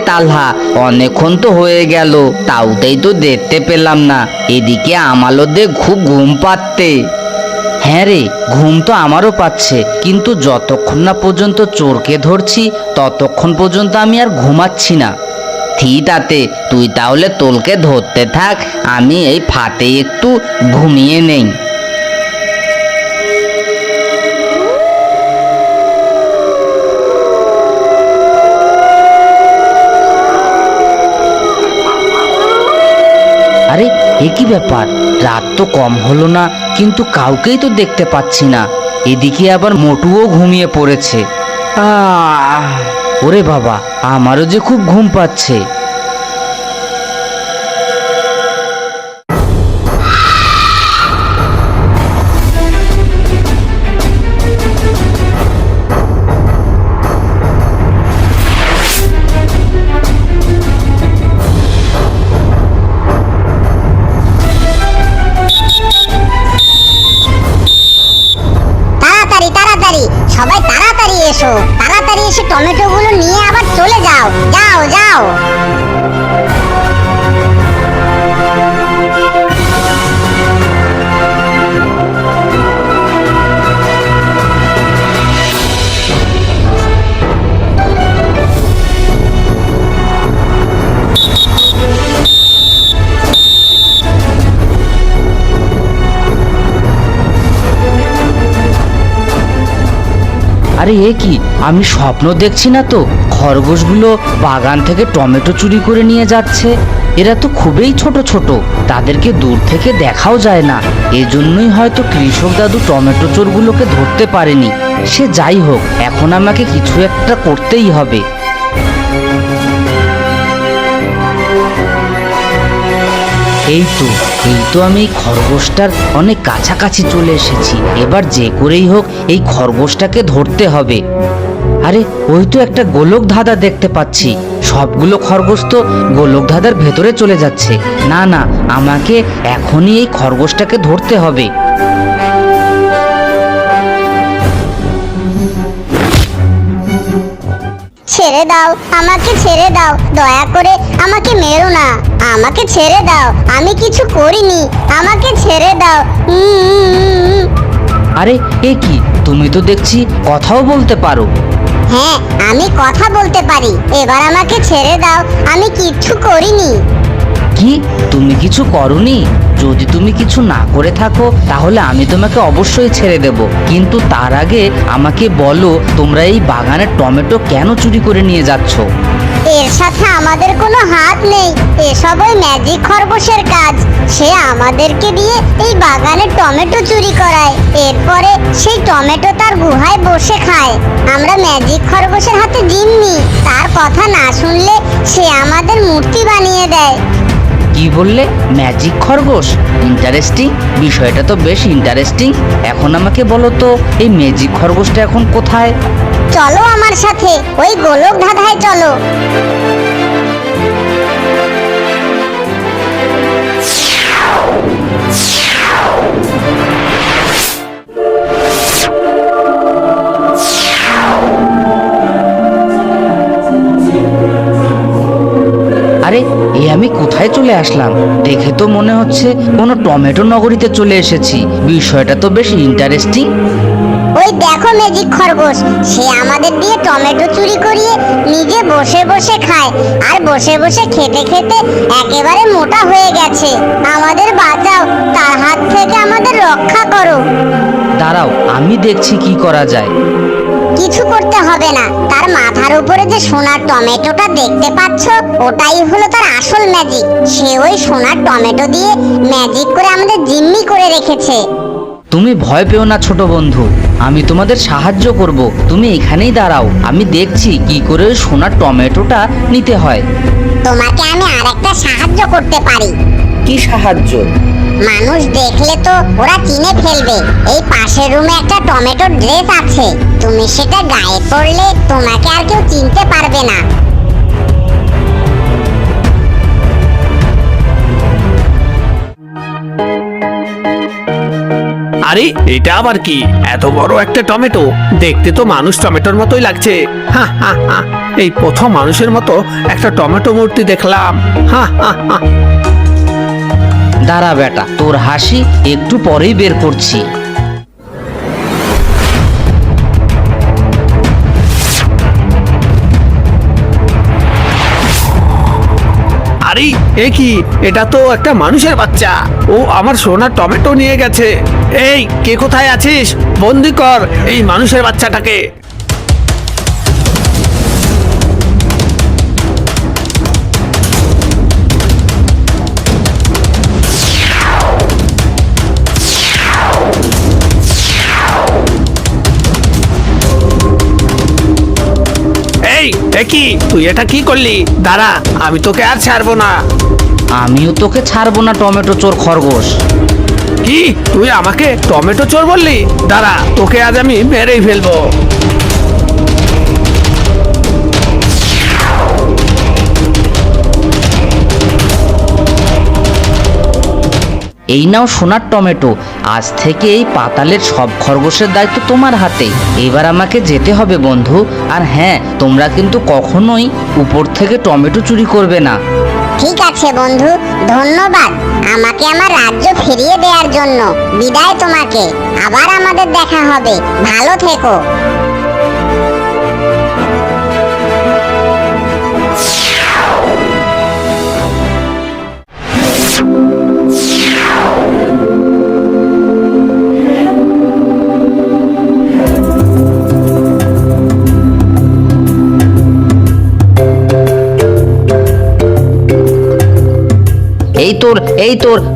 তালহা, অনেকক্ষণ তো হয়ে গেল, তাওতেই তো দেখতে পেলাম না। এদিকে আমারও খুব ঘুম পাচ্ছে। হ্যাঁ রে, ঘুম তো আমারও পাচ্ছে, কিন্তু যতক্ষণ না পর্যন্ত চোরকে ধরছি ততক্ষণ পর্যন্ত আমি আর ঘুমাচ্ছি না। ঠিক আছে, তুই তাহলে তোলকে ধরতে থাক, আমি এই ফাতে একটু ঘুমিয়ে নেই। আরে এ কি ব্যাপার, রাত তো কম হলো না, কিন্তু কাউকেই তো দেখতে পাচ্ছি না। এদিকে আবার মোটুও ঘুমিয়ে পড়েছে। ওরে বাবা, আমারও যে খুব ঘুম পাচ্ছে। সবাই তাড়াতাড়ি এসো, তাড়াতাড়ি এসে টমেটো গুলো নিয়ে আবার চলে যাও, যাও যাও। আরে এ কি, আমি স্বপ্ন দেখছি না তো? খরগোশগুলো বাগান থেকে টমেটো চুরি করে নিয়ে যাচ্ছে। এরা তো খুবই ছোট ছোট, তাদেরকে দূর থেকে দেখাও যায় না। এজন্যই হয়তো কৃষক দাদু টমেটো চোরগুলোকে ধরতে পারেনি। সে যাই হোক, এখন আমাকে কিছু একটা করতেই হবে। এই তো আমি এই খরগোশটার অনেক কাছাকাছি চলে এসেছি। এবার যে করেই হোক এই খরগোশটাকে ধরতে হবে। আরে ওই তো একটা গোলক ধাঁধা দেখতে পাচ্ছি। সবগুলো খরগোশ তো গোলক ধাঁধার ভেতরে চলে যাচ্ছে। না না, আমাকে এখনই এই খরগোশটাকে ধরতে হবে। ছেড়ে দাও, আমাকে ছেড়ে দাও, দয়া করে আমাকে মেরো না, আমাকে ছেড়ে দাও, আমি কিছু করিনি, আমাকে ছেড়ে দাও। আরে এ কি, তুমি তো দেখছি কথাও বলতে পারো। হ্যাঁ, আমি কথা বলতে পারি, এবার আমাকে ছেড়ে দাও, আমি কিচ্ছু করিনি। কি, তুমি কিছু করনি? যদি তুমি কিছু না করে থাকো তাহলে আমি তোমাকে অবশ্যই ছেড়ে দেব, কিন্তু তার আগে আমাকে বলো তোমরা এই বাগানের টমেটো কেন চুরি করে নিয়ে যাচ্ছ? এর সাথে আমাদের কোনো হাত নেই, এসব ওই ম্যাজিক খরগোশের কাজ। সে আমাদেরকে দিয়ে এই বাগানের টমেটো চুরি করায়, এরপরে সেই টমেটো তার গুহায় বসে খায়। আমরা ম্যাজিক খরগোশের হাতে জিম্মি, তার কথা না শুনলে সে আমাদের মূর্তি বানিয়ে দেয়। কি বললে? ম্যাজিক খরগোশ? ইন্টারেস্টিং, বিষয়টা তো বেশ ইন্টারেস্টিং। এখন আমাকে বলো তো এই ম্যাজিক খরগোশটা এখন কোথায়? চলো আমার সাথে, ওই গোলক ধাঁধায় চলো। আরে এ আমি কোথায় চলে আসলাম? দেখে তো মনে হচ্ছে কোনো টমেটো নগরীতে চলে এসেছি। বিষয়টা তো বেশ ইন্টারেস্টিং। ওই দেখো ম্যাজিক খরগোশ, সে আমাদের দিয়ে টমেটো চুরি করিয়ে নিজে বসে বসে খায়, আর বসে বসে খেতে খেতে একেবারে মোটা হয়ে গেছে। আমাদের বাঁচাও, তার হাত থেকে আমাদের রক্ষা করো। দাঁড়াও, আমি দেখছি কি করা যায়। কিছু করতে হবে না, তার মাথার উপরে যে সোনার টমেটোটা দেখতে পাচ্ছ, ওটাই হলো তার আসল ম্যাজিক। সে ওই সোনার টমেটো দিয়ে ম্যাজিক করে আমাদের জিম্মি করে রেখেছে। তুমি ভয় পেও না ছোট বন্ধু, আমি তোমাদের সাহায্য করব। তুমি এখানেই দাঁড়াও, আমি দেখছি কি করে ওই সোনার টমেটোটা নিতে হয়। তোমাকে আমি আরেকটা সাহায্য করতে পারি। কি সাহায্য? মানুষ দেখলে তো ওরা চিনে ফেলবে। এই পাশের রুমে একটা টমেটো ড্রেস আছে, তুমি সেটা গায়ে পরলে তোমাকে আর কেউ চিনতে পারবে না। আরে এটা আবার কি? এত বড় একটা টমেটো, দেখতে তো মানুষ টমেটোর মতোই লাগছে। হা হা হা। এই প্রথম মানুষের মতো একটা টমেটো মূর্তি দেখলাম। হা হা হা। দাঁড়া বেটা, তোর হাসি একটু পরেই বের করছি। আরে এ কি, এটা তো একটা মানুষের বাচ্চা। ও আমার সোনার টমেটো নিয়ে গেছে। এই কে কোথায় আছিস? বন্দি কর এই মানুষের বাচ্চাটাকে। এই কি, তুই এটা কি করলি? দাঁড়া, আমি তোকে আর ছাড়বো না। আমিও তোকে ছাড়বো না টমেটো চোর খরগোশ। কি, তুই আমাকে টমেটো চোর বললি? দাঁড়া, তোকে আজ আমি মেরেই ফেলবো। এই নাও সোনার টমেটো, আজ থেকে এই পাতালের সব খরগোশের দায়িত্ব তোমার হাতে। এবার আমাকে যেতে হবে বন্ধু। আর হ্যাঁ, তোমরা কিন্তু কখনোই উপর থেকে টমেটো চুরি করবে না। ঠিক আছে বন্ধু, ধন্যবাদ আমাকে আমার রাজ্য ফিরিয়ে দেওয়ার জন্য। বিদায় তোমাকে, আবার আমাদের দেখা হবে। ভালো থেকো।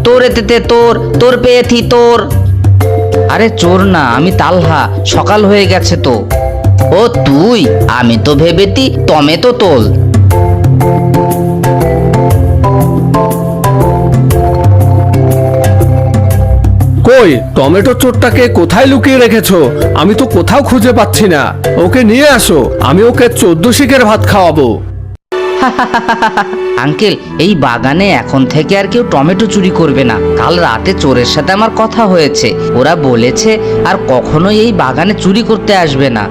তোর এতে তোর পেয়েছি তোর। আরে চোর না, আমি তালহা। সকাল হয়ে গেছে তো। ও তুই? আমি তো ভেবেছি টমেটো তোল। কই, টমেটো চোরটাকে কোথায় লুকিয়ে রেখেছো? আমি তো কোথাও খুঁজে পাচ্ছি না। ওকে নিয়ে আসো, আমি ওকে 14 শিকের ভাত খাওয়াবো। আঙ্কেল, এই বাগানে এখন থেকে আর কেউ টমেটো চুরি করবে না। কাল রাতে চোরের সাথে আমার কথা হয়েছে, ওরা বলেছে আর কখনোই এই বাগানে চুরি করতে আসবে না।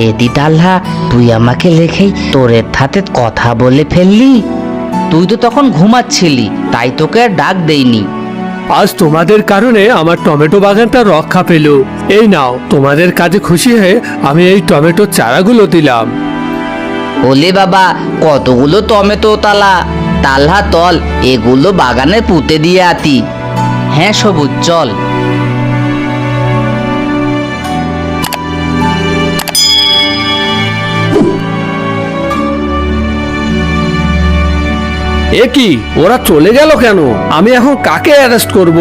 এদি তাল্হা, তুই আমাকে লেখেই তোরের সাথে কথা বলে ফেললি। তুই তো তখন ঘুমাচ্ছিলি, তাই তোকে আর ডাক দেইনি। আজ তোমাদের কারণে আমার টমেটো বাগানটা রক্ষা পেল। এই নাও, তোমাদের কাজে খুশি হয়ে আমি এই টমেটো চারাগুলো দিলাম। ওলে বাবা, কতগুলো টমেটো তালহা তল, এগুলো বাগানে পুঁতে দিয়ে আতি। হ্যাঁ সবুজ, চল। এ কি, ওরা চলে গেল কেন? আমি এখন কাকে অ্যারেস্ট করব?